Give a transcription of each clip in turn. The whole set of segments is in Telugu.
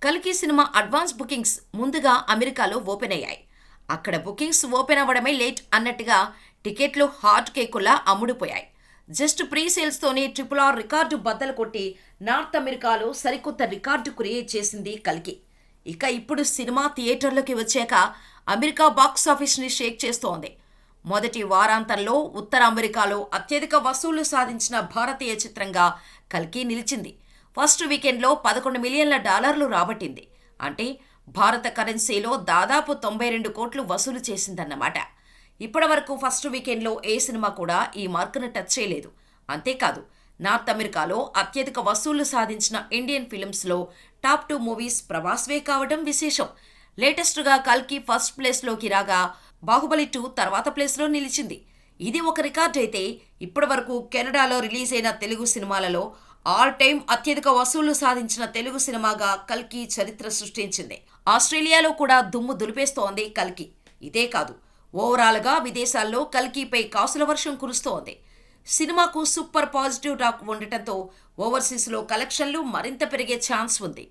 కల్కి సినిమా అడ్వాన్స్ బుకింగ్స్ ముందుగా అమెరికాలో ఓపెన్ అయ్యాయి. అక్కడ బుకింగ్స్ ఓపెన్ అవ్వడమే లేట్ అన్నట్టుగా టికెట్లు హాట్ కేకుల్లా అమ్ముడుపోయాయి. జస్ట్ ప్రీ సేల్స్తోనే RRR రికార్డు బద్దలు కొట్టి నార్త్ అమెరికాలో సరికొత్త రికార్డు క్రియేట్ చేసింది కల్కి. ఇక ఇప్పుడు సినిమా థియేటర్లోకి వచ్చాక అమెరికా బాక్సాఫీస్ని షేక్ చేస్తోంది. మొదటి వారాంతంలో ఉత్తర అమెరికాలో అత్యధిక వసూళ్లు సాధించిన భారతీయ చిత్రంగా కల్కి నిలిచింది. ఫస్ట్ వీకెండ్లో $11 మిలియన్ల రాబట్టింది. అంటే భారత కరెన్సీలో దాదాపు 92 కోట్లు వసూలు చేసిందన్నమాట. ఇప్పటి వరకు ఫస్ట్ వీకెండ్లో ఏ సినిమా కూడా ఈ మార్కును టచ్ చేయలేదు. అంతేకాదు, నార్త్ అమెరికాలో అత్యధిక వసూళ్లు సాధించిన ఇండియన్ ఫిల్మ్స్లో టాప్ 2 మూవీస్ ప్రభాస్వే కావడం విశేషం. లేటెస్ట్గా కల్కి ఫస్ట్ ప్లేస్లోకి రాగా బాహుబలి 2 తర్వాత ప్లేస్లో నిలిచింది. ఇది ఒక రికార్డ్ అయితే ఇప్పటి వరకు కెనడాలో రిలీజ్ అయిన తెలుగు సినిమాలలో ఆల్ టైమ్ అత్యధిక వసూళ్లు సాధించిన తెలుగు సినిమాగా కల్కి చరిత్ర సృష్టించింది. ఆస్ట్రేలియాలో కూడా దుమ్ము దులిపేస్తోంది కల్కి. ఇదే కాదు, ఓవరాల్గా విదేశాల్లో కల్కిపై కాసుల వర్షం కురుస్తోంది. సినిమాకు సూపర్ పాజిటివ్ టాక్ ఉండటంతో ఓవర్సీస్లో కలెక్షన్లు మరింత పెరిగే ఛాన్స్ ఉంది.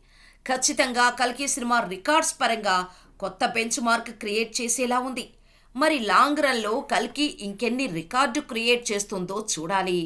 ఖచ్చితంగా కల్కి సినిమా రికార్డ్స్ పరంగా కొత్త బెంచ్ మార్క్ క్రియేట్ చేసేలా ఉంది. మరి లాంగ్ రన్లో కల్కి ఇంకెన్ని రికార్డు క్రియేట్ చేస్తుందో చూడాలి.